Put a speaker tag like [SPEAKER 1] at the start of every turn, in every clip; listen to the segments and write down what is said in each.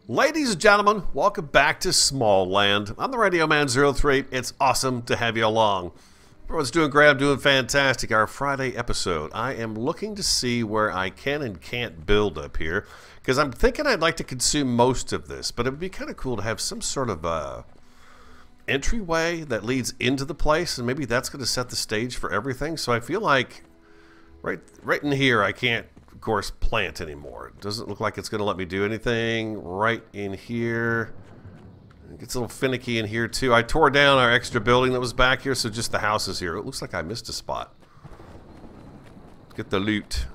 [SPEAKER 1] Ladies and gentlemen, welcome back to Smalland. I'm the Radio Man 03. It's awesome to have you along. Everyone's doing great. I'm doing fantastic. Our Friday episode. I am looking to see where I can and can't build up here, because I'm thinking I'd like to consume most of this, but it would be kind of cool to have some sort of entryway that leads into the place, and maybe that's going to set the stage for everything. So I feel like right in here I can't, of course, plant anymore. It doesn't look like it's going to let me do anything right in here. It gets a little finicky in here too. I tore down our extra building that was back here, so just the house is here. It looks like I missed a spot. Get the loot.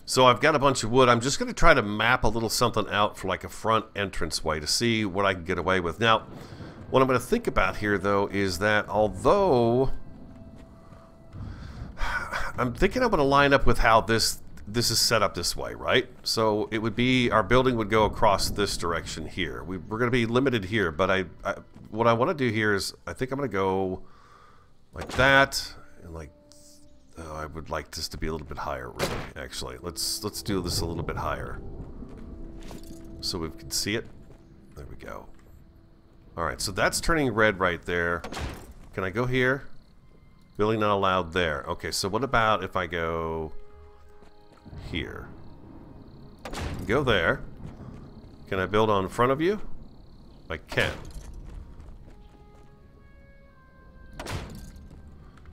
[SPEAKER 1] So I've got a bunch of wood. I'm just going to try to map a little something out for like a front entranceway to see what I can get away with. Now, what I'm going to think about here though is that although I'm thinking I'm going to line up with how this is set up this way, right? So it would be, our building would go across this direction here. We're going to be limited here, but what I want to do here is I think I'm going to go like that, and like, I would like this to be a little bit higher, really, actually. Let's do this a little bit higher so we can see it. There we go. Alright, so that's turning red right there. Can I go here? Building not allowed there. Okay, so what about if I go here? Go there. Can I build on front of you? I can.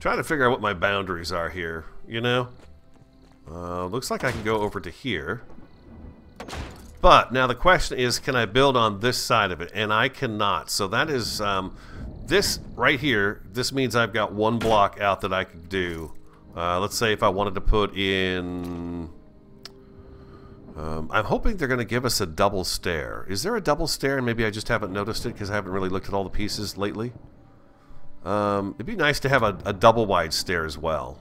[SPEAKER 1] Trying to figure out what my boundaries are here, you know? Looks like I can go over to here. But now the question is, can I build on this side of it? And I cannot. So that is this right here. This means I've got one block out that I could do. Let's say if I wanted to put in... I'm hoping they're going to give us a double stair. Is there a double stair? And maybe I just haven't noticed it because I haven't really looked at all the pieces lately. It'd be nice to have a double wide stair as well.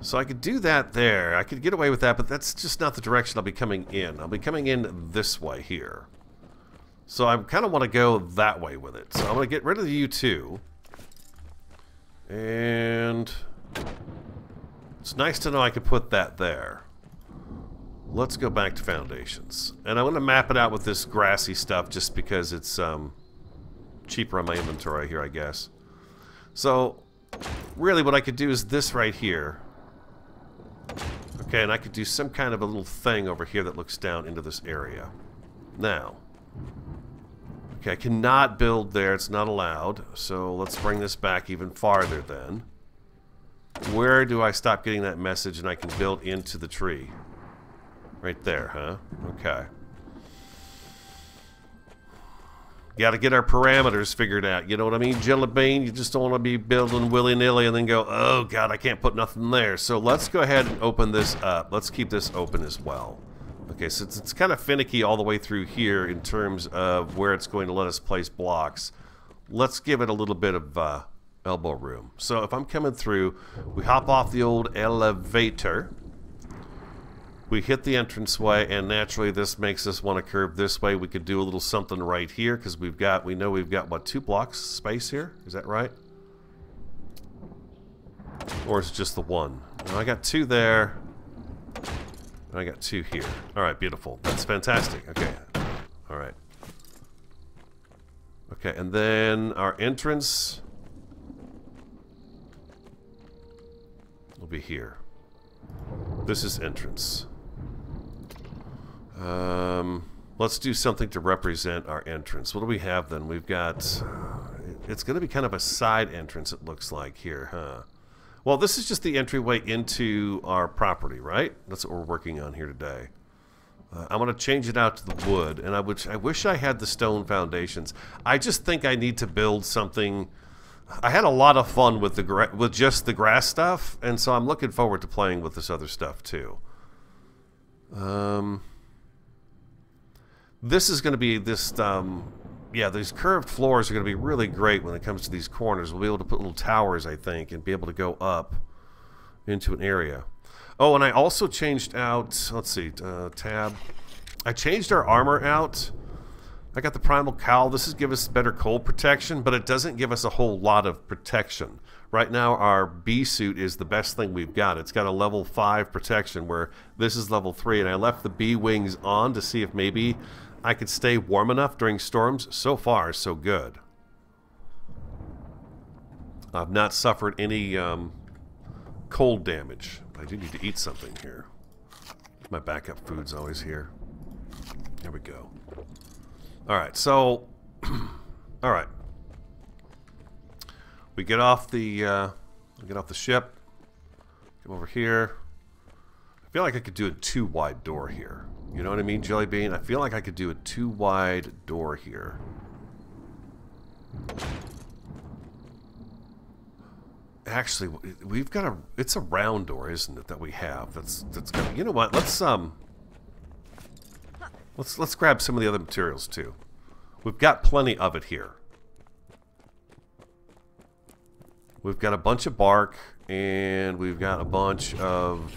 [SPEAKER 1] So I could do that there. I could get away with that, but that's just not the direction I'll be coming in. I'll be coming in this way here. So I kind of want to go that way with it. So I'm going to get rid of the U2. And it's nice to know I could put that there. Let's go back to foundations. And I want to map it out with this grassy stuff just because it's cheaper on my inventory here, I guess. So really what I could do is this right here. Okay, and I could do some kind of a little thing over here that looks down into this area. Now, okay, I cannot build there. It's not allowed. So let's bring this back even farther then. Where do I stop getting that message and I can build into the tree? Right there, huh? Okay. Got to get our parameters figured out. You know what I mean, Jelly Bean? You just don't want to be building willy-nilly and then go, oh, God, I can't put nothing there. So let's go ahead and open this up. Let's keep this open as well. Okay, so it's kind of finicky all the way through here in terms of where it's going to let us place blocks. Let's give it a little bit of elbow room. So if I'm coming through, we hop off the old elevator. We hit the entranceway, and naturally this makes us want to curve this way. We could do a little something right here because we know we've got, what, 2 blocks space here? Is that right? Or is it just the one? No, I got 2 there. And I got 2 here. Alright, beautiful. That's fantastic. Okay. Alright. Okay, and then our entrance will be here. This is entrance. Let's do something to represent our entrance. What do we have then? We've got... it's going to be kind of a side entrance, it looks like here, huh? Well, this is just the entryway into our property, right? That's what we're working on here today. I'm going to change it out to the wood, and I wish I had the stone foundations. I just think I need to build something... I had a lot of fun with just the grass stuff, and so I'm looking forward to playing with this other stuff too. This is going to be this, yeah, these curved floors are going to be really great when it comes to these corners. We'll be able to put little towers, I think, and be able to go up into an area. Oh, and I also changed out, let's see, tab. I changed our armor out. I got the primal cowl. This is give us better cold protection, but it doesn't give us a whole lot of protection. Right now, our bee suit is the best thing we've got. It's got a level 5 protection, where this is level 3, and I left the bee wings on to see if maybe I could stay warm enough during storms. So far, so good. I've not suffered any cold damage. I do need to eat something here. My backup food's always here. There we go. Alright, so... Alright. We get off the ship. Come over here. I feel like I could do a 2-wide door here. You know what I mean, Jelly Bean? I feel like I could do a 2-wide door here. Actually, we've got it's a round door, isn't it, that we have? That's gonna, you know what? Let's grab some of the other materials too. We've got plenty of it here. We've got a bunch of bark, and we've got a bunch of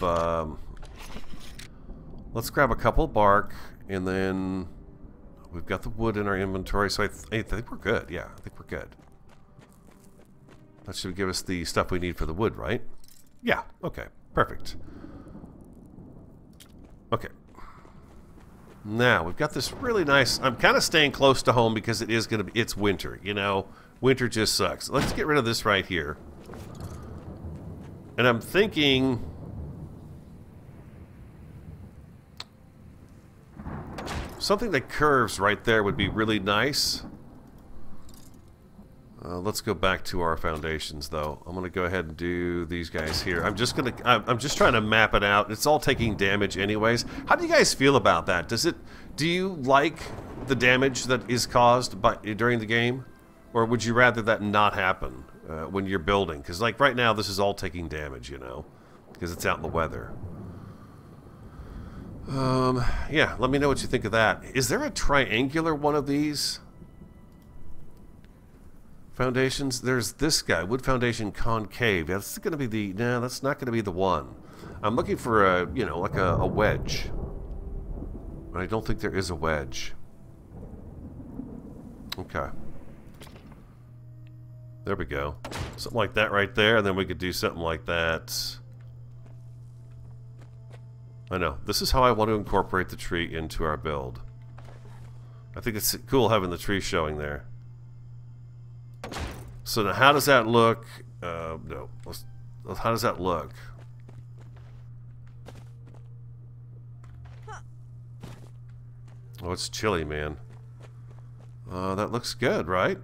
[SPEAKER 1] let's grab a couple of bark, and then we've got the wood in our inventory, so I think we're good. Yeah, I think we're good. That should give us the stuff we need for the wood, right? Yeah, okay, perfect. Okay. Now, we've got this really nice... I'm kind of staying close to home because it is going to be... It's winter, you know? Winter just sucks. Let's get rid of this right here. And I'm thinking... something that curves right there would be really nice. Let's go back to our foundations, though. I'm going to go ahead and do these guys here. I'm just trying to map it out. It's all taking damage anyways. How do you guys feel about that? Do you like the damage that is caused during the game? Or would you rather that not happen when you're building? Because, like, right now, this is all taking damage, you know? Because it's out in the weather. Yeah, let me know what you think of that. Is there a triangular one of these foundations? There's this guy, wood foundation concave. That's going to be the... No, that's not going to be the one. I'm looking for a, you know, like a wedge. I don't think there is a wedge. Okay. There we go. Something like that right there, and then we could do something like that. I know. This is how I want to incorporate the tree into our build. I think it's cool having the tree showing there. So now how does that look? No. How does that look? Oh, it's chilly, man. That looks good, right?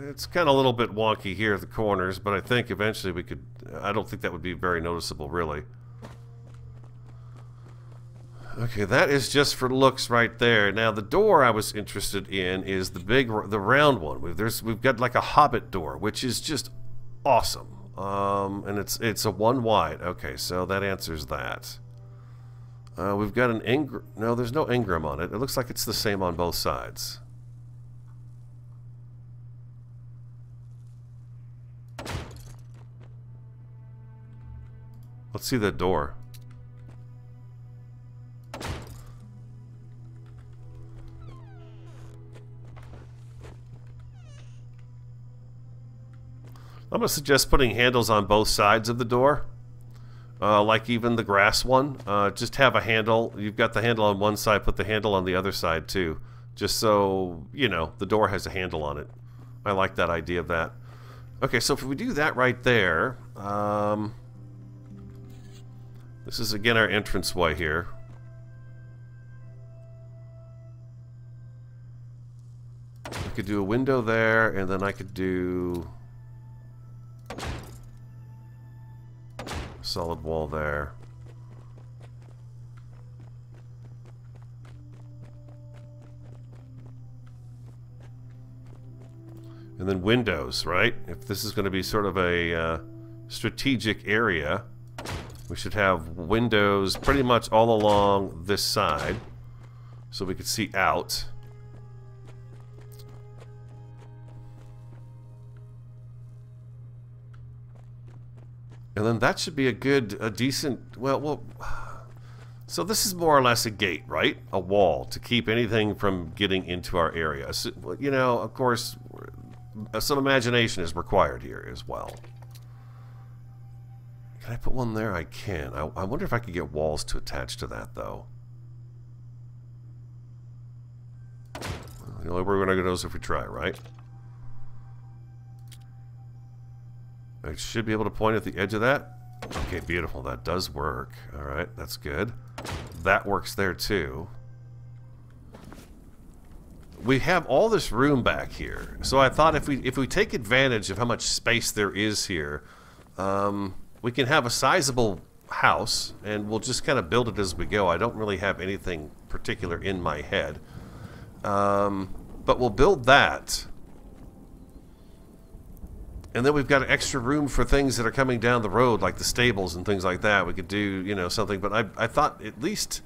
[SPEAKER 1] It's kind of a little bit wonky here at the corners, but I think eventually we could... I don't think that would be very noticeable, really. Okay, that is just for looks right there. Now, the door I was interested in is the round one. We've got like a hobbit door, which is just awesome. And it's a 1 wide. Okay, so that answers that. We've got an engram. No, there's no engram on it. It looks like it's the same on both sides. Let's see the door. I'm going to suggest putting handles on both sides of the door. Like even the grass one. Just have a handle. You've got the handle on one side, put the handle on the other side too. Just so, you know, the door has a handle on it. I like that idea of that. Okay, so if we do that right there... this is again our entranceway here. I could do a window there, and then I could do... solid wall there. And then windows, right? If this is going to be sort of a strategic area, we should have windows pretty much all along this side so we could see out. And then that should be a decent, well, so this is more or less a gate, right? A wall to keep anything from getting into our area. So, you know, of course, some imagination is required here as well. Can I put one there? I can. I wonder if I could get walls to attach to that, though. The only way we're going to know is if we try, right? I should be able to point at the edge of that. Okay, beautiful. That does work. All right, that's good. That works there, too. We have all this room back here. So I thought if we take advantage of how much space there is here, we can have a sizable house, and we'll just kind of build it as we go. I don't really have anything particular in my head. But we'll build that. And then we've got extra room for things that are coming down the road, like the stables and things like that. We could do, you know, something. But I thought at least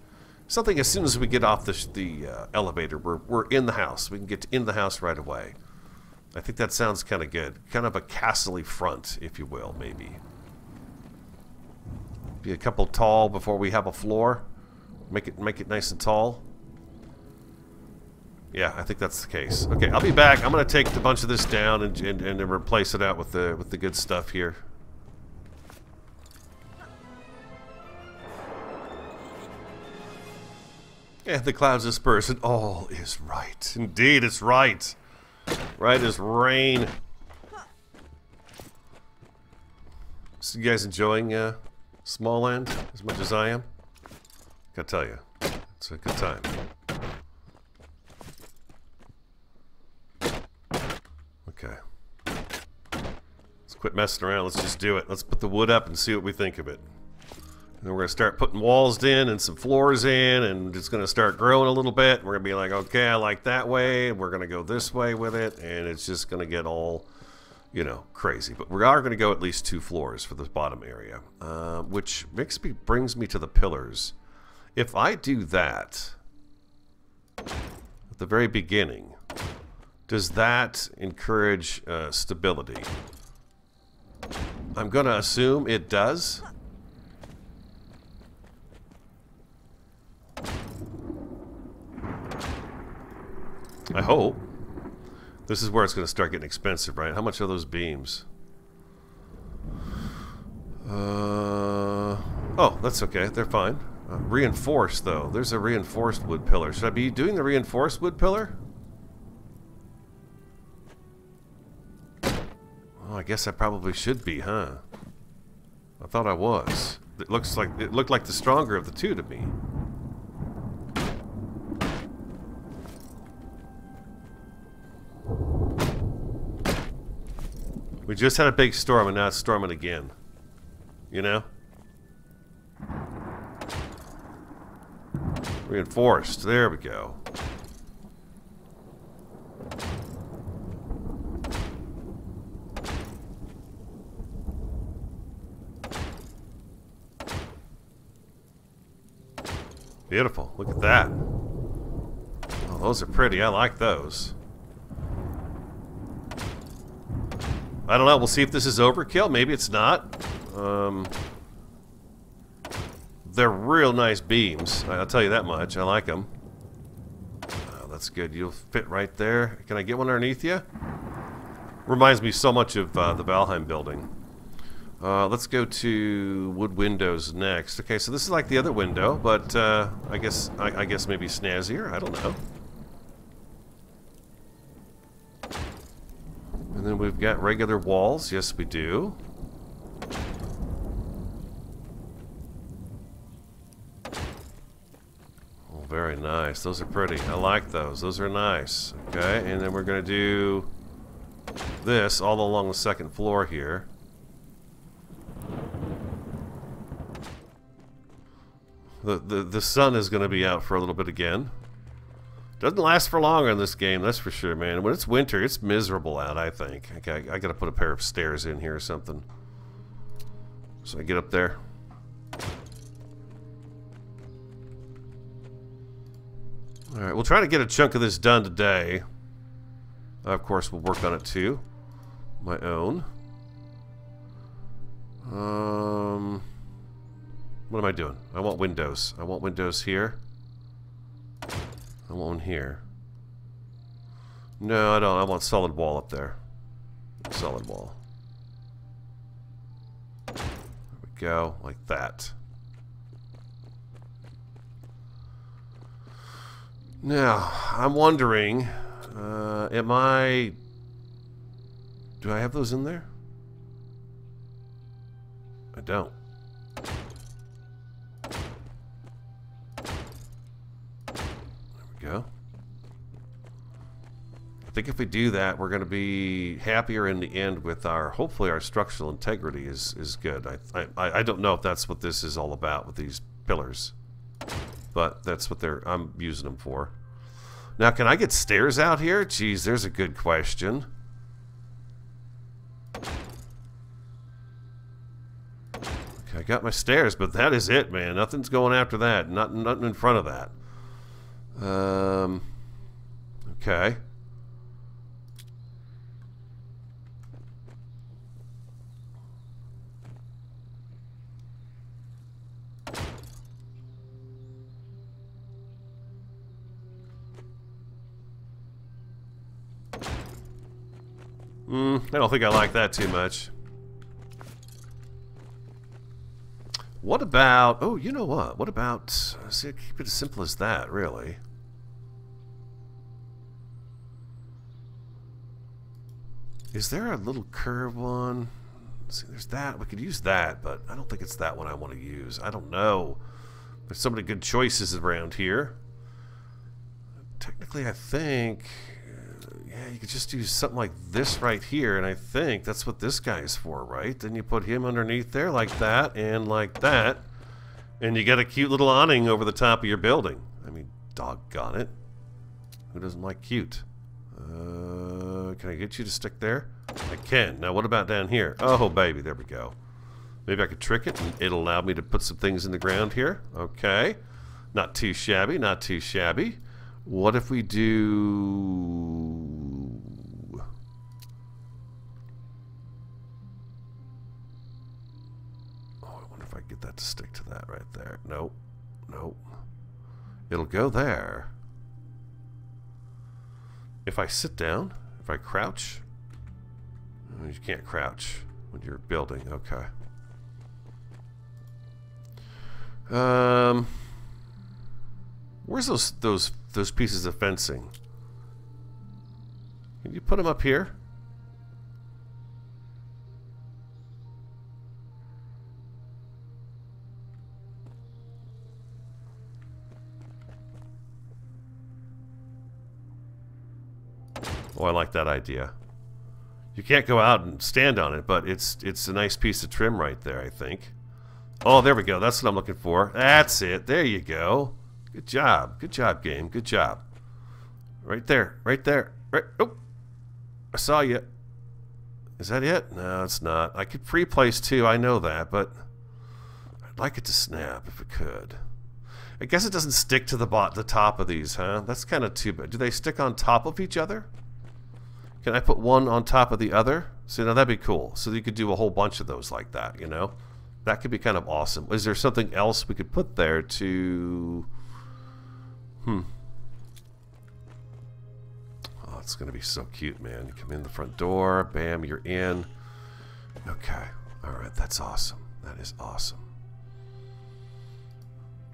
[SPEAKER 1] something as soon as we get off the elevator, we're in the house. We can get in the house right away. I think that sounds kind of good. Kind of a castle-y front, if you will, maybe. Be a couple tall before we have a floor. Make it nice and tall. Yeah, I think that's the case. Okay, I'll be back. I'm going to take a bunch of this down and replace it out with the good stuff here. Yeah, the clouds disperse and all is right. Indeed, it's right. Right as rain. So you guys enjoying Smalland as much as I am? Gotta tell you, it's a good time. Okay. Let's quit messing around. Let's just do it. Let's put the wood up and see what we think of it. And then we're going to start putting walls in and some floors in, and it's going to start growing a little bit. We're going to be like, okay, I like that way. We're going to go this way with it, and it's just going to get all, you know, crazy. But we are going to go at least 2 floors for this bottom area, which brings me to the pillars. If I do that at the very beginning, does that encourage stability? I'm going to assume it does. I hope. This is where it's going to start getting expensive, right? How much are those beams? Oh, that's okay. They're fine. Reinforced, though. There's a reinforced wood pillar. Should I be doing the reinforced wood pillar? Oh, I guess I probably should be, huh? I thought I was. It looked like the stronger of the two to me. We just had a big storm and now it's storming again. You know? Reinforced. There we go. Beautiful. Look at that. Oh, those are pretty. I like those. I don't know. We'll see if this is overkill. Maybe it's not. They're real nice beams. I'll tell you that much. I like them. Oh, that's good. You'll fit right there. Can I get one underneath you? Reminds me so much of the Valheim building. Let's go to wood windows next. Okay, so this is like the other window, but I guess maybe snazzier. I don't know. And then we've got regular walls. Yes, we do. Oh, very nice. Those are pretty. I like those. Those are nice. Okay, and then we're going to do this all along the second floor here. The sun is going to be out for a little bit again. Doesn't last for long in this game, that's for sure, man. When it's winter, it's miserable out, I think. Okay, I got to put a pair of stairs in here or something. So I get up there. Alright, we'll try to get a chunk of this done today. Of course, we'll work on it too. My own. What am I doing? I want windows. I want windows here. I want one here. No, I don't. I want solid wall up there. Solid wall. There we go, like that. Now, I'm wondering, do I have those in there? I don't. There we go. I think if we do that, we're going to be happier in the end with our, hopefully our structural integrity is good. I don't know if that's what this is all about with these pillars, but that's what I'm using them for. Now, can I get stairs out here? Geez, there's a good question. Okay, I got my stairs, but that is it, man. Nothing's going after that. Nothing in front of that. Okay. I don't think I like that too much. What about... Oh, you know what? What about... See, keep it as simple as that, really. Is there a little curve one? See, there's that. We could use that, but I don't think it's that one I want to use. I don't know. There's so many good choices around here. Technically, I think... yeah, you could just use something like this right here, and I think that's what this guy is for, right? Then you put him underneath there like that, and and you got a cute little awning over the top of your building. I mean, doggone it. Who doesn't like cute? Can I get you to stick there? I can. Now, what about down here? Oh, baby, there we go. Maybe I could trick it, and it'll allow me to put some things in the ground here. Okay. Not too shabby, not too shabby. What if we do... Oh, I wonder if I can get that to stick to that right there. Nope. Nope. It'll go there. If I sit down, if I crouch... You can't crouch when you're building. Okay. Where's those pieces of fencing? Can you put them up here? Oh, I like that idea. You can't go out and stand on it, but it's a nice piece of trim right there, I think. Oh, there we go. That's what I'm looking for. That's it. There you go. Good job. Good job, game. Good job. Right there. Right there. Right. Oh, I saw you. Is that it? No, it's not. I could pre-place too. I know that, but I'd like it to snap if it could. I guess it doesn't stick to the top of these, huh? That's kind of too bad. Do they stick on top of each other? Can I put one on top of the other? So now that'd be cool. So you could do a whole bunch of those like that, you know? That could be kind of awesome. Is there something else we could put there to... Oh, it's going to be so cute, man. You come in the front door, bam, you're in. Okay. All right, that's awesome. That is awesome.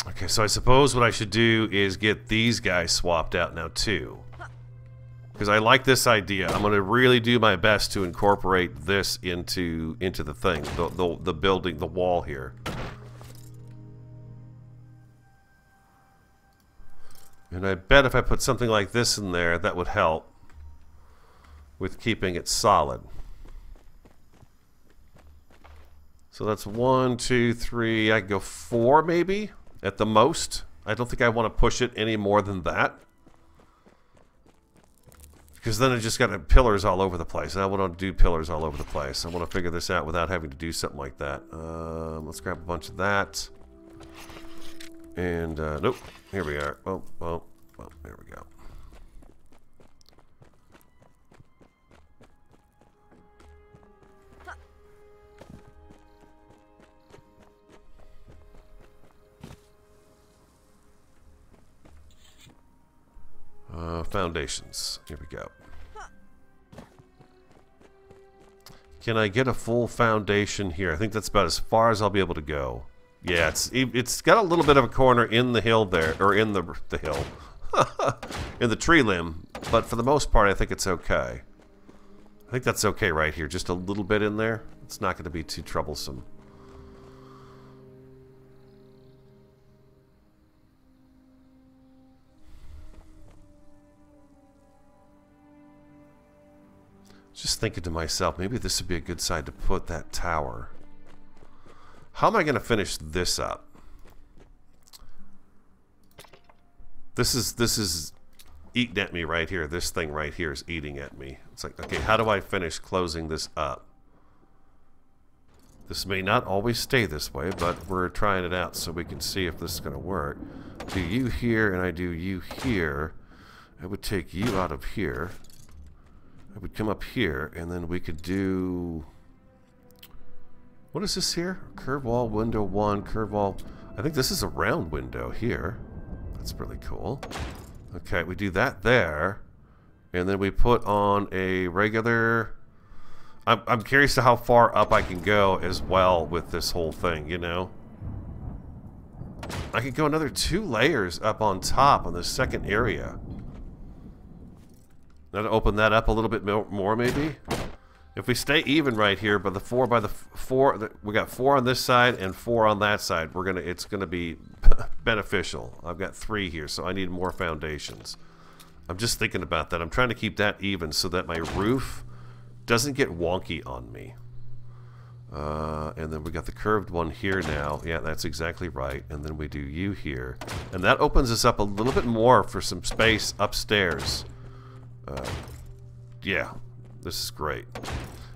[SPEAKER 1] Okay, so I suppose what I should do is get these guys swapped out now, too. Because I like this idea. I'm going to really do my best to incorporate this into the thing, the building, the wall here. And I bet if I put something like this in there, that would help with keeping it solid. So that's 1, 2, 3. I can go 4 maybe at the most. I don't think I want to push it any more than that. Because then I just got pillars all over the place. I want to do pillars all over the place. I want to figure this out without having to do something like that. Let's grab a bunch of that. And, nope. Here we are. Oh, there we go. Foundations. Here we go. Can I get a full foundation here? I think that's about as far as I'll be able to go. Yeah, it's got a little bit of a corner in the hill there, or in the hill, in the tree limb. But for the most part, I think it's okay. I think that's okay right here. Just a little bit in there. It's not going to be too troublesome. Just thinking to myself, maybe this would be a good side to put that tower. How am I going to finish this up? This is eating at me right here. This thing right here is eating at me. It's like, okay, how do I finish closing this up? This may not always stay this way, but we're trying it out so we can see if this is going to work. Do you here and I do you here. I would take you out of here. I would come up here, and then we could do... What is this here? Curve wall, window 1, curve wall. I think this is a round window here. That's really cool. Okay, we do that there. And then we put on a regular... I'm curious to how far up I can go as well with this whole thing, you know? I could go another 2 layers up on top on the second area. Now to open that up a little bit more, maybe. If we stay even right here, but the 4 by the 4, we got 4 on this side and 4 on that side. It's gonna be beneficial. I've got 3 here, so I need more foundations. I'm just thinking about that. I'm trying to keep that even so that my roof doesn't get wonky on me. And then we got the curved one here now. Yeah, that's exactly right. And then we do you here, and that opens us up a little bit more for some space upstairs. Yeah, this is great.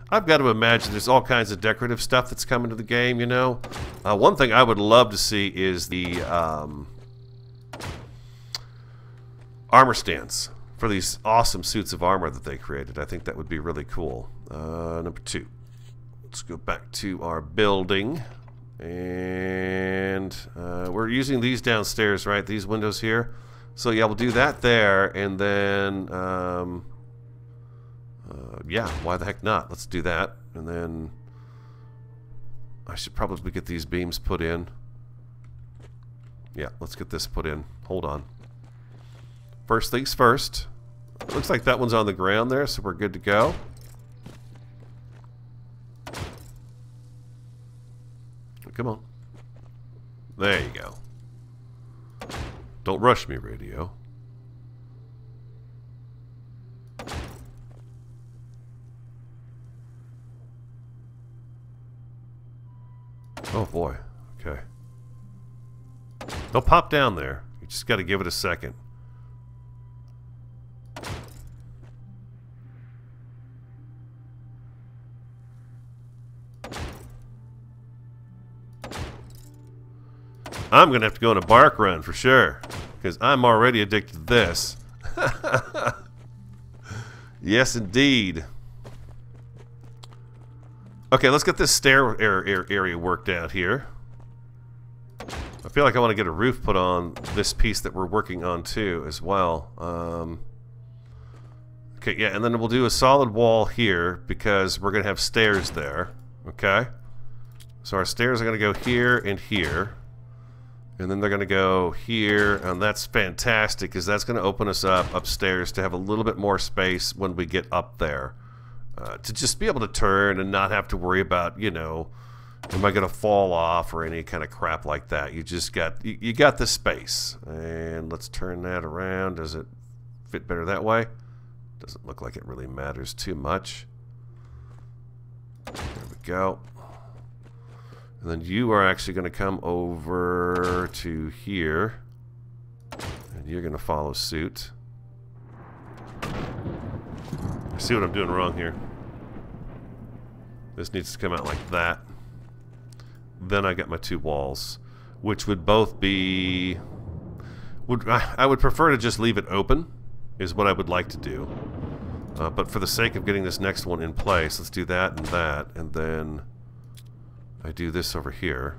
[SPEAKER 1] I've got to imagine there's all kinds of decorative stuff that's coming to the game, you know. One thing I would love to see is the armor stands for these awesome suits of armor that they created. I think that would be really cool. Number 2. Let's go back to our building. And we're using these downstairs, right? These windows here. So yeah, we'll do that there, and then, yeah, why the heck not? Let's do that, and then I should probably get these beams put in. Yeah, let's get this put in. Hold on. First things first. Looks like that one's on the ground there, so we're good to go. Come on. There you go. Don't rush me, radio. Oh boy. Okay. Don't pop down there. You just got to give it a second. I'm going to have to go on a bark run for sure, because I'm already addicted to this. Yes, indeed. Okay, let's get this stair area worked out here. I feel like I want to get a roof put on this piece that we're working on too as well. Okay, yeah, and then we'll do a solid wall here because we're going to have stairs there. Okay? So our stairs are going to go here and here. And then they're going to go here, and that's fantastic because that's going to open us up upstairs to have a little bit more space when we get up there. To just be able to turn and not have to worry about, you know, am I going to fall off or any kind of crap like that. You just got, you got the space. And let's turn that around. Does it fit better that way? Doesn't look like it really matters too much. There we go. And then you are actually going to come over to here. And you're going to follow suit. I see what I'm doing wrong here. This needs to come out like that. Then I got my 2 walls, which would both be... I would prefer to just leave it open, is what I would like to do. But for the sake of getting this next one in place, let's do that, and then I do this over here.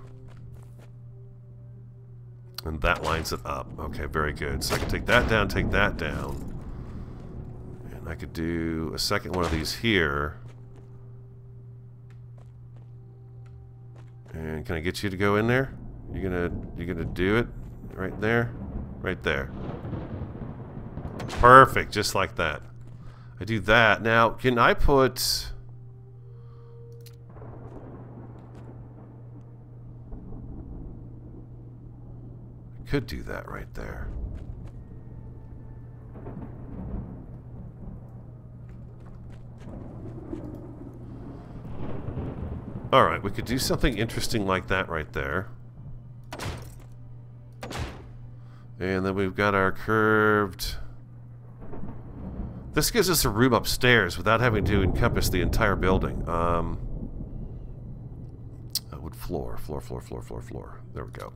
[SPEAKER 1] And that lines it up. Okay, very good. So I can take that down, take that down. And I could do a second one of these here. And can I get you to go in there? You're gonna do it right there? Right there. Perfect, just like that. I do that. Now, can I put... I could do that right there. Alright, we could do something interesting like that right there. And then we've got our curved... This gives us a room upstairs without having to encompass the entire building. Wood floor. There we go.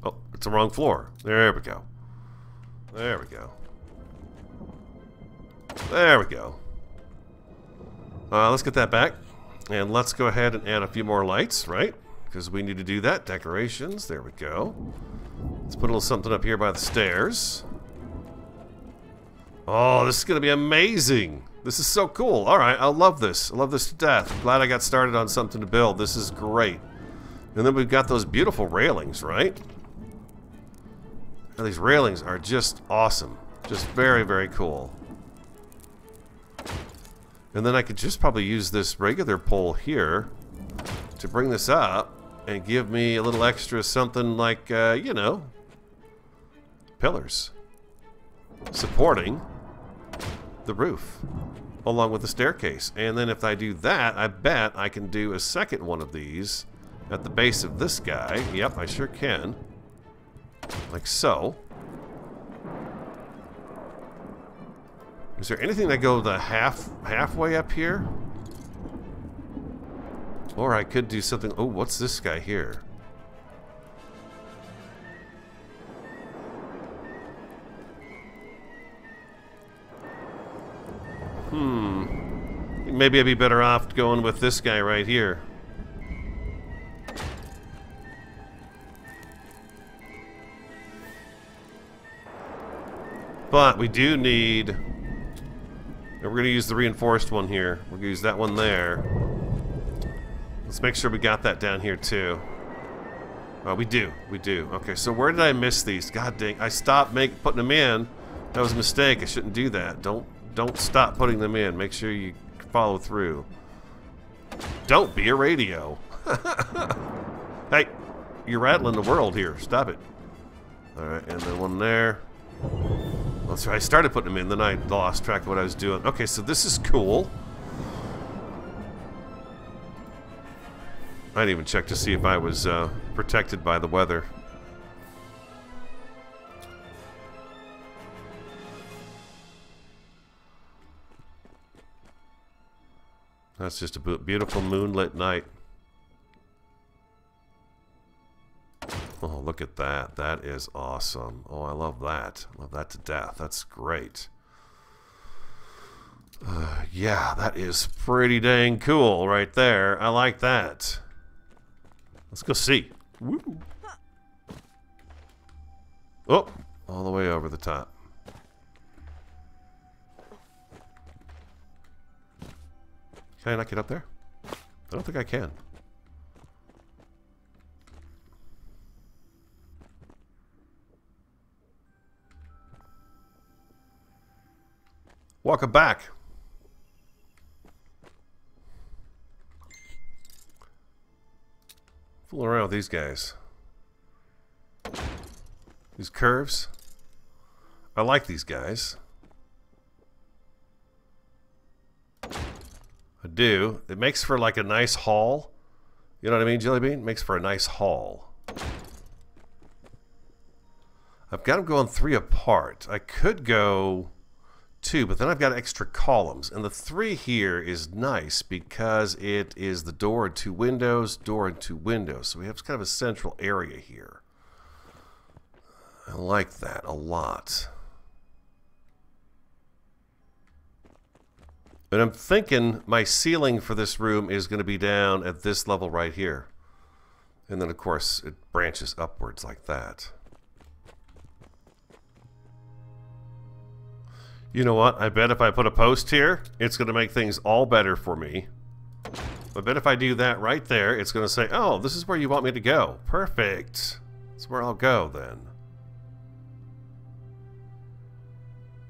[SPEAKER 1] Oh, it's the wrong floor. There we go. There we go. There we go. Let's get that back. And let's go ahead and add a few more lights, right? Because we need to do that. Decorations. There we go. Let's put a little something up here by the stairs. Oh, this is going to be amazing. This is so cool. Alright, I love this. I love this to death. I'm glad I got started on something to build. This is great. And then we've got those beautiful railings, right? Now, these railings are just awesome. Just very, very cool. And then I could just probably use this regular pole here to bring this up and give me a little extra something like, you know, pillars supporting the roof along with the staircase. And then if I do that, I bet I can do a second one of these at the base of this guy. Yep, I sure can. Like so. Is there anything that go the halfway up here? Or I could do something... Oh, what's this guy here? Maybe I'd be better off going with this guy right here. But we do need... We're going to use the reinforced one here. We're going to use that one there. Let's make sure we got that down here too. Oh, we do. We do. Okay, so where did I miss these? God dang. I stopped putting them in. That was a mistake. I shouldn't do that. Don't stop putting them in. Make sure you follow through. Don't be a radio. Hey, you're rattling the world here. Stop it. Alright, and then one there. That's right. I started putting them in, then I lost track of what I was doing. Okay, so this is cool. I didn't even check to see if I was protected by the weather. That's just a beautiful moonlit night. Oh, look at that. That is awesome. Oh, I love that. I love that to death. That's great. Yeah, that is pretty dang cool right there. I like that. Let's go see. Woo. Oh, all the way over the top. Can I not get up there? I don't think I can. Welcome back. Fooling around with these guys. These curves. I like these guys. I do. It makes for like a nice haul. You know what I mean, Jelly Bean? It makes for a nice haul. I've got them going 3 apart. I could go 2, but then I've got extra columns. And the 3 here is nice because it is the door and 2 windows, door and 2 windows. So we have kind of a central area here. I like that a lot. And I'm thinking my ceiling for this room is going to be down at this level right here. And then, of course, it branches upwards like that. You know what? I bet if I put a post here, it's going to make things all better for me. I bet if I do that right there, it's going to say, oh, this is where you want me to go. Perfect. That's where I'll go then.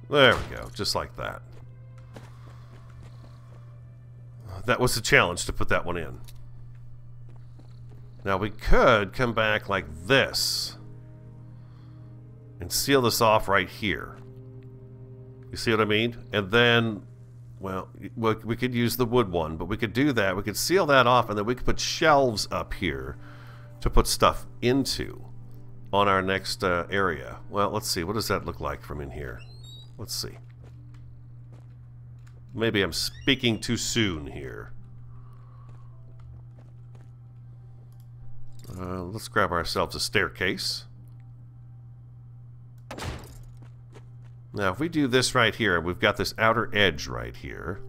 [SPEAKER 1] There we go, just like that. That was the challenge to put that one in. Now we could come back like this and seal this off right here. You see what I mean? And then, well, we could use the wood one, but we could do that. We could seal that off, and then we could put shelves up here to put stuff into on our next area. Well, let's see. What does that look like from in here? Let's see. Maybe I'm speaking too soon here. Let's grab ourselves a staircase. Now, if we do this right here, we've got this outer edge right here.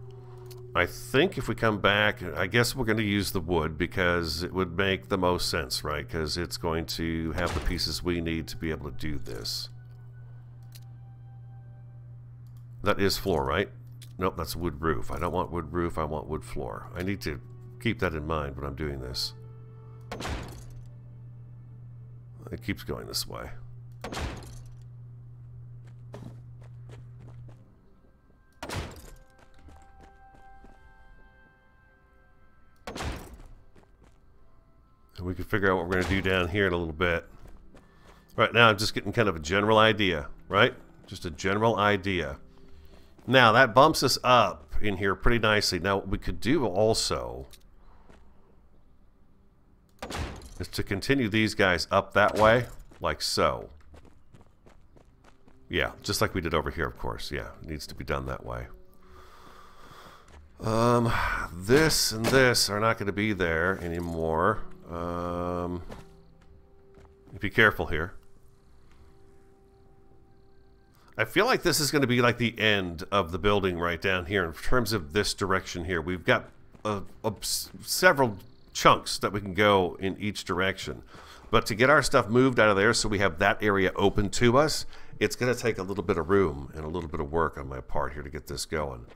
[SPEAKER 1] I think if we come back, I guess we're going to use the wood because it would make the most sense, right? Because it's going to have the pieces we need to be able to do this. That is floor, right? Nope, that's wood roof. I don't want wood roof, I want wood floor. I need to keep that in mind when I'm doing this. It keeps going this way. And we can figure out what we're going to do down here in a little bit. Right now I'm just getting kind of a general idea, right? Just a general idea. Now that bumps us up in here pretty nicely. Now what we could do also is to continue these guys up that way, like so. Yeah, just like we did over here, of course. Yeah, it needs to be done that way. This and this are not going to be there anymore. Be careful here. I feel like this is going to be like the end of the building right down here in terms of this direction here. We've got several chunks that we can go in each direction. But to get our stuff moved out of there so we have that area open to us, it's going to take a little bit of room and a little bit of work on my part here to get this going.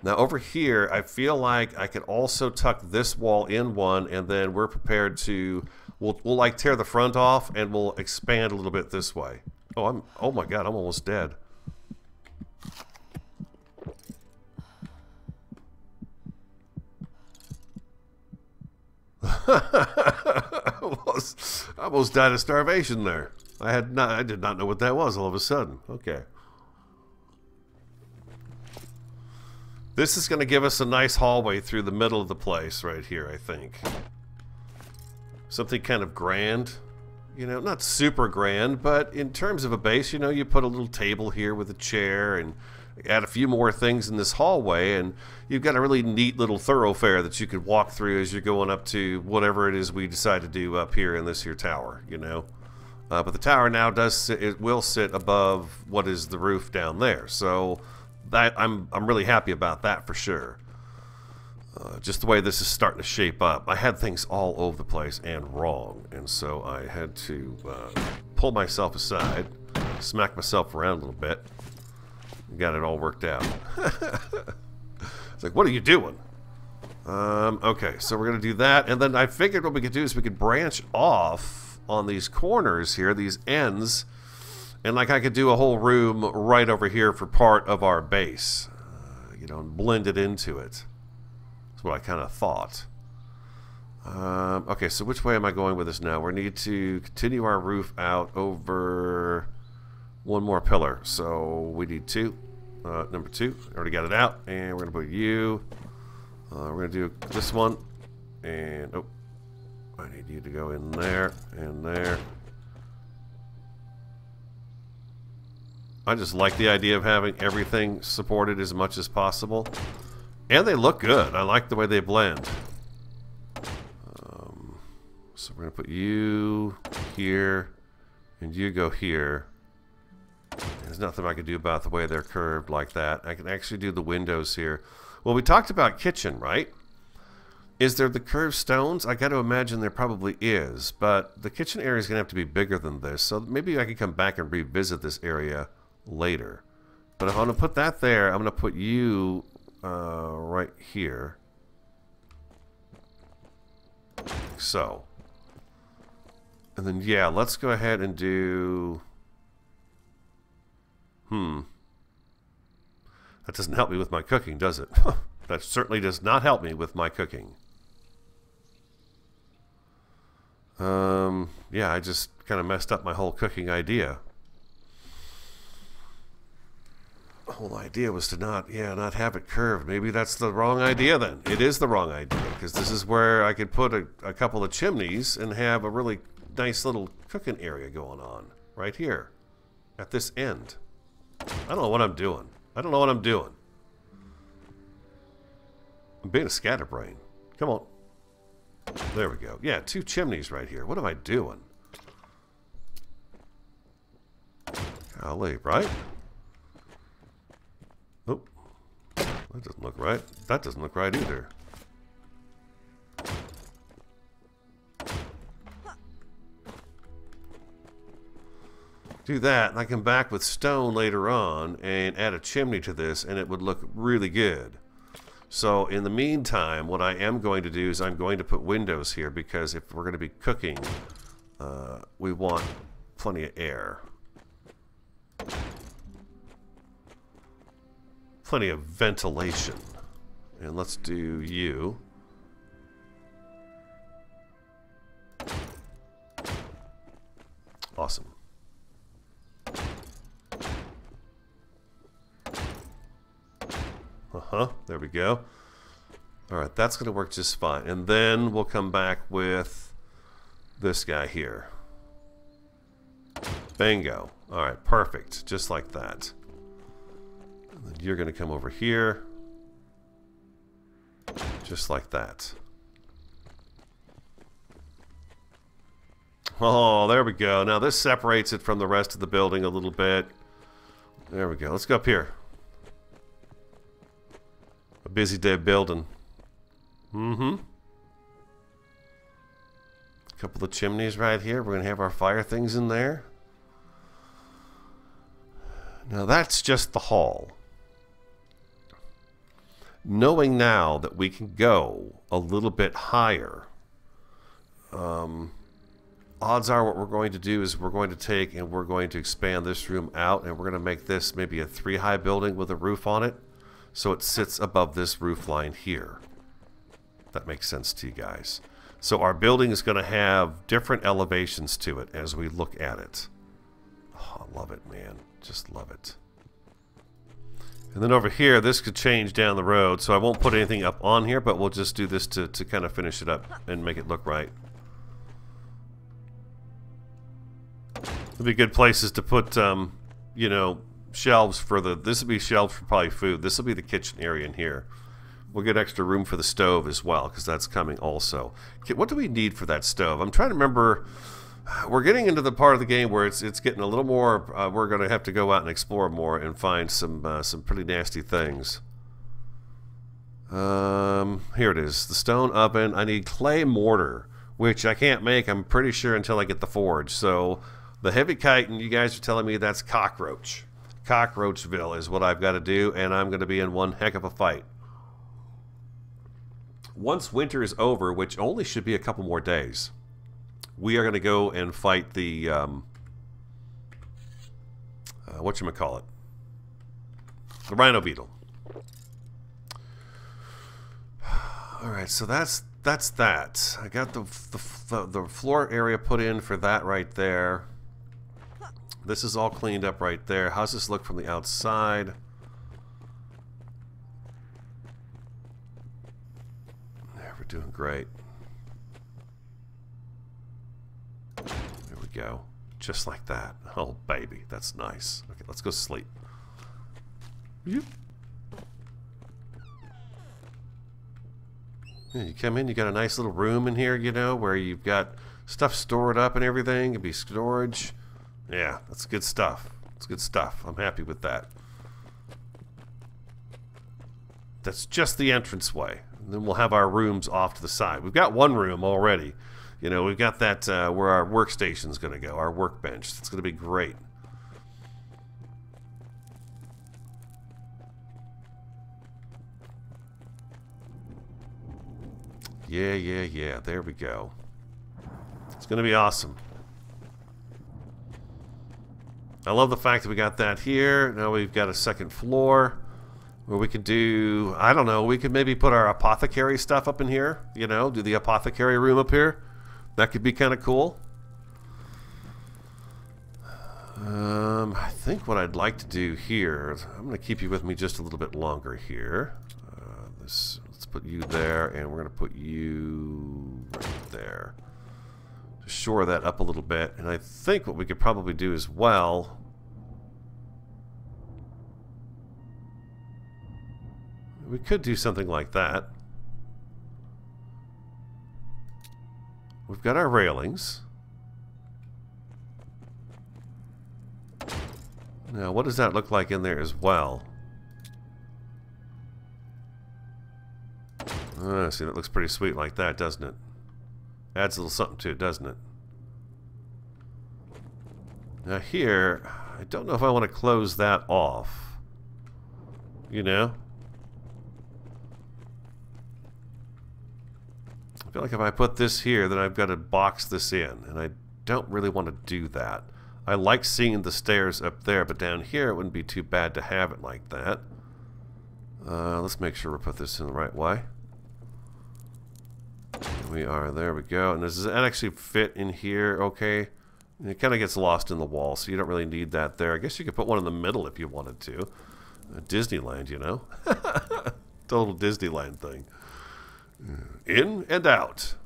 [SPEAKER 1] Now over here, I feel like I could also tuck this wall in one, and then we're prepared to, we'll like tear the front off and we'll expand a little bit this way. Oh my God, I'm almost dead. I almost died of starvation there. I did not know what that was all of a sudden. Okay. This is going to give us a nice hallway through the middle of the place right here, I think. Something kind of grand. You know, not super grand, but in terms of a base, you know, you put a little table here with a chair and add a few more things in this hallway, and you've got a really neat little thoroughfare that you could walk through as you're going up to whatever it is we decide to do up here in this here tower, you know. But the tower now will sit above what is the roof down there, so that I'm really happy about that for sure. Just the way this is starting to shape up. I had things all over the place and wrong, and so I had to pull myself aside, smack myself around a little bit, and got it all worked out. It's like, what are you doing? Okay, so we're going to do that, and then I figured what we could do is we could branch off on these corners here, these ends, and like I could do a whole room right over here for part of our base, you know, and blend it into it. That's what I kind of thought. Okay, so which way am I going with this now? We need to continue our roof out over one more pillar. So we need two. Number two. Already got it out. And we're going to put you. We're going to do this one. And, oh, I need you to go in there and there. I just like the idea of having everything supported as much as possible. And they look good. I like the way they blend. So we're going to put you here, and you go here. There's nothing I can do about the way they're curved like that. I can actually do the windows here. Well, we talked about kitchen, right? Is there the curved stones? I got to imagine there probably is, but the kitchen area is going to have to be bigger than this, so maybe I can come back and revisit this area later. But if I'm going to put that there, I'm going to put you right here. like so. And then, yeah, let's go ahead and do... That doesn't help me with my cooking, does it? That certainly does not help me with my cooking. Yeah, I just kind of messed up my whole cooking idea. The whole idea was to not have it curved. Maybe that's the wrong idea then. It is the wrong idea, because this is where I could put a couple of chimneys and have a really nice little cooking area going on right here at this end. I don't know what I'm doing. I don't know what I'm doing. I'm being a scatterbrain. Come on. There we go. Yeah, 2 chimneys right here. What am I doing? Golly, right? Oh, that doesn't look right. That doesn't look right either. Do that, and I come back with stone later on and add a chimney to this, and it would look really good. So in the meantime, what I am going to do is I'm going to put windows here, because if we're going to be cooking, we want plenty of air. Plenty of ventilation. And let's do you. Awesome. There we go. Alright, that's going to work just fine. And then we'll come back with this guy here. Bingo. Alright, perfect. Just like that. And then you're going to come over here. Just like that. Oh, there we go. Now this separates it from the rest of the building a little bit. There we go. Let's go up here. A busy day building. A couple of chimneys right here. We're going to have our fire things in there. Now that's just the hall. Knowing now that we can go a little bit higher, odds are what we're going to do is we're going to take and we're going to expand this room out, and we're going to make this maybe a 3-high building with a roof on it. So it sits above this roof line here. That makes sense to you guys. So our building is going to have different elevations to it as we look at it. Oh, I love it, man. Just love it. And then over here, this could change down the road. So I won't put anything up on here, but we'll just do this to kind of finish it up and make it look right. There'll be good places to put, you know, shelves for the... This will be shelves for probably food. This will be the kitchen area in here. We'll get extra room for the stove as well, because that's coming also. Okay, what do we need for that stove? I'm trying to remember. We're getting into the part of the game where it's getting a little more... we're going to have to go out and explore more and find some pretty nasty things. Here it is. The stone oven. I need clay mortar, which I can't make, I'm pretty sure, until I get the forge. So the heavy chitin, you guys are telling me that's cockroach. Cockroachville is what I've got to do, and I'm going to be in one heck of a fight. Once winter is over, which only should be a couple more days, we are going to go and fight the whatchamacallit, the rhino beetle. Alright, so that's that. I got the floor area put in for that right there. This is all cleaned up right there. How's this look from the outside? There, we're doing great. There we go. Just like that. Oh, baby. That's nice. Okay, let's go sleep. Yeah, you come in, you got a nice little room in here, you know, where you've got stuff stored up and everything. It'd be storage. Yeah, that's good stuff. It's good stuff. I'm happy with that. That's just the entranceway. And then we'll have our rooms off to the side. We've got one room already. You know, we've got that where our workstation's going to go, our workbench. It's going to be great. Yeah. There we go. It's going to be awesome. I love the fact that we got that here. Now we've got a second floor where we could do, I don't know, we could maybe put our apothecary stuff up in here. You know, do the apothecary room up here. That could be kind of cool. I think what I'd like to do here, I'm going to keep you with me just a little bit longer here. Let's put you there, and we're going to put you right there. To shore that up a little bit. And I think what we could probably do as well, we could do something like that. We've got our railings. Now, what does that look like in there as well? See, that looks pretty sweet like that, doesn't it? Adds a little something to it, doesn't it? Now here, I don't know if I want to close that off. You know? I feel like if I put this here, then I've got to box this in. And I don't really want to do that. I like seeing the stairs up there, but down here it wouldn't be too bad to have it like that. Let's make sure we put this in the right way. We are, there we go. And does that actually fit in here okay? And it kind of gets lost in the wall, so you don't really need that there. I guess you could put one in the middle if you wanted to. Disneyland, you know? Total Disneyland thing. In and out.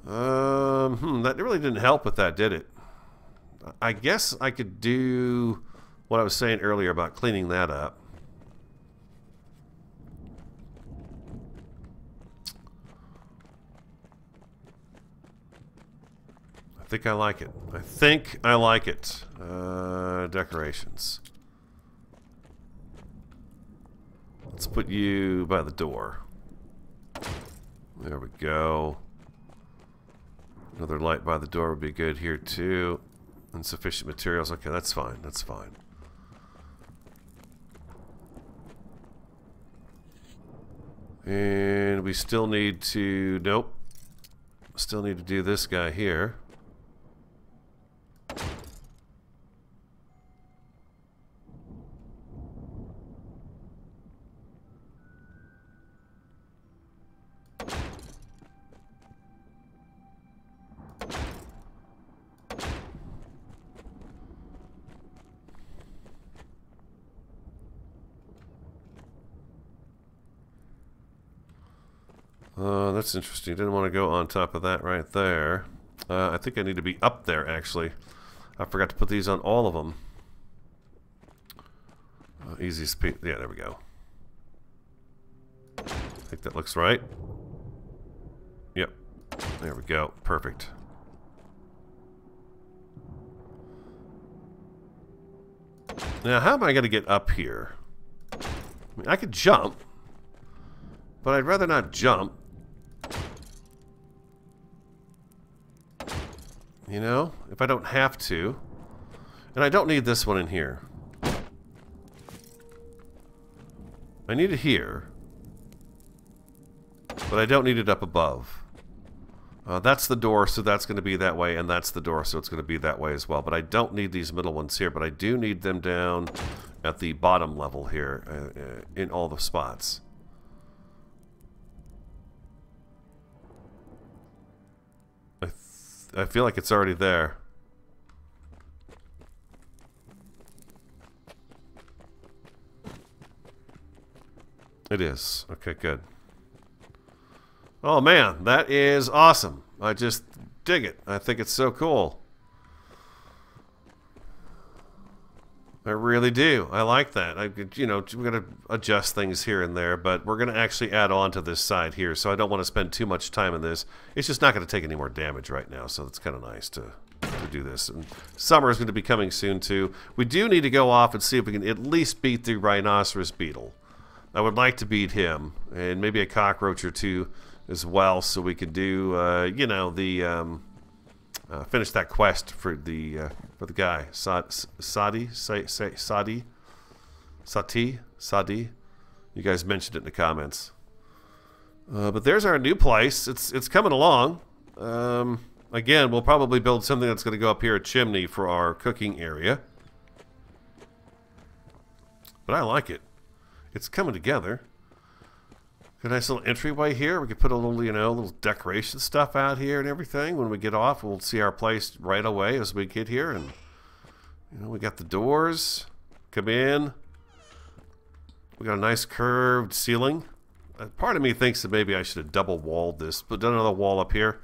[SPEAKER 1] That really didn't help with that, did it? I guess I could do what I was saying earlier about cleaning that up. I think I like it. I think I like it. Decorations. Let's put you by the door. There we go. Another light by the door would be good here too. Insufficient materials. Okay, that's fine. That's fine. And we still need to... Nope. Still need to do this guy here. That's interesting. Didn't want to go on top of that right there. I think I need to be up there, actually. I forgot to put these on all of them. Easy speed. Yeah, there we go. I think that looks right. Yep. There we go. Perfect. Now, how am I going to get up here? I mean, I could jump, but I'd rather not jump. You know, if I don't have to. And I don't need this one in here. I need it here. But I don't need it up above. That's the door, so that's going to be that way. And that's the door, so it's going to be that way as well. But I don't need these middle ones here. But I do need them down at the bottom level here. In all the spots. I feel like it's already there. It is. Okay, good. Oh man, that is awesome. I just dig it. I think it's so cool. I really do. I like that. You know, we're going to adjust things here and there, but we're going to actually add on to this side here, so I don't want to spend too much time on this. It's just not going to take any more damage right now, so it's kind of nice to do this. And summer is going to be coming soon, too. We do need to go off and see if we can at least beat the rhinoceros beetle. I would like to beat him, and maybe a cockroach or two as well, so we could do, you know, the... finish that quest for the guy, Sadi. You guys mentioned it in the comments. But there's our new place. It's coming along. Again, we'll probably build something that's going to go up here, a chimney for our cooking area. But I like it. It's coming together. A nice little entryway here. We could put a little, little decoration stuff out here and everything. When we get off, we'll see our place right away as we get here. And, we got the doors. Come in. We got a nice curved ceiling. Part of me thinks that maybe I should have double walled this, but done another wall up here.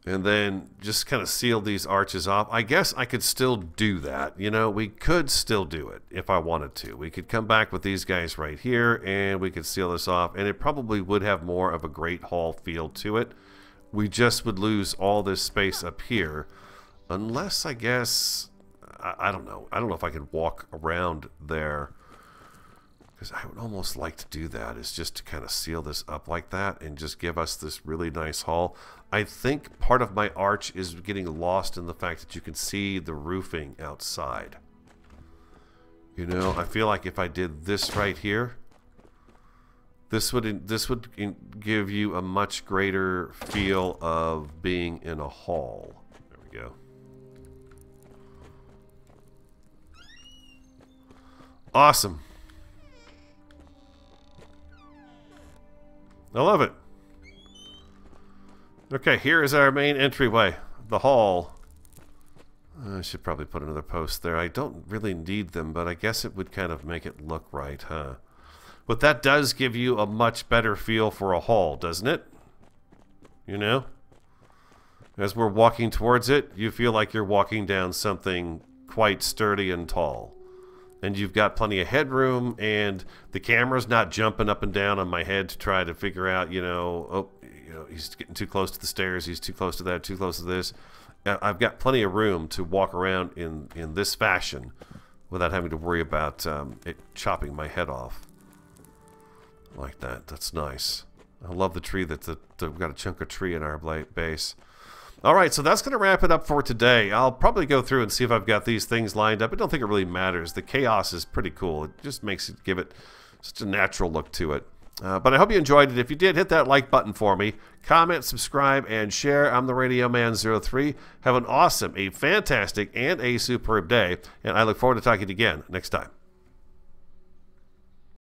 [SPEAKER 1] And then just kind of seal these arches off. I guess I could still do that. We could still do it if I wanted to. We could come back with these guys right here and we could seal this off. And it probably would have more of a great hall feel to it. We just would lose all this space up here. Unless, I guess, I don't know. I don't know if I could walk around there. Because I would almost like to do that, is just to kind of seal this up like that and just give us this really nice hall. I think part of my arch is getting lost in the fact that you can see the roofing outside. I feel like if I did this right here, this would give you a much greater feel of being in a hall. There we go. Awesome. I love it. Okay, here is our main entryway, the hall. I should probably put another post there. I don't really need them, but I guess it would kind of make it look right, huh? But that does give you a much better feel for a hall, doesn't it? As we're walking towards it, you feel like you're walking down something quite sturdy and tall. And you've got plenty of headroom, and the camera's not jumping up and down on my head to try to figure out, he's getting too close to the stairs, he's too close to that, too close to this. I've got plenty of room to walk around in this fashion without having to worry about it chopping my head off. Like that. That's nice. I love the tree. We've got a chunk of tree in our base. All right, so that's going to wrap it up for today. I'll probably go through and see if I've got these things lined up. I don't think it really matters. The chaos is pretty cool. It just give it such a natural look to it. But I hope you enjoyed it. If you did, hit that like button for me. Comment, subscribe, and share. I'm the Radio Man 03. Have an awesome, a fantastic, and a superb day. And I look forward to talking to you again next time.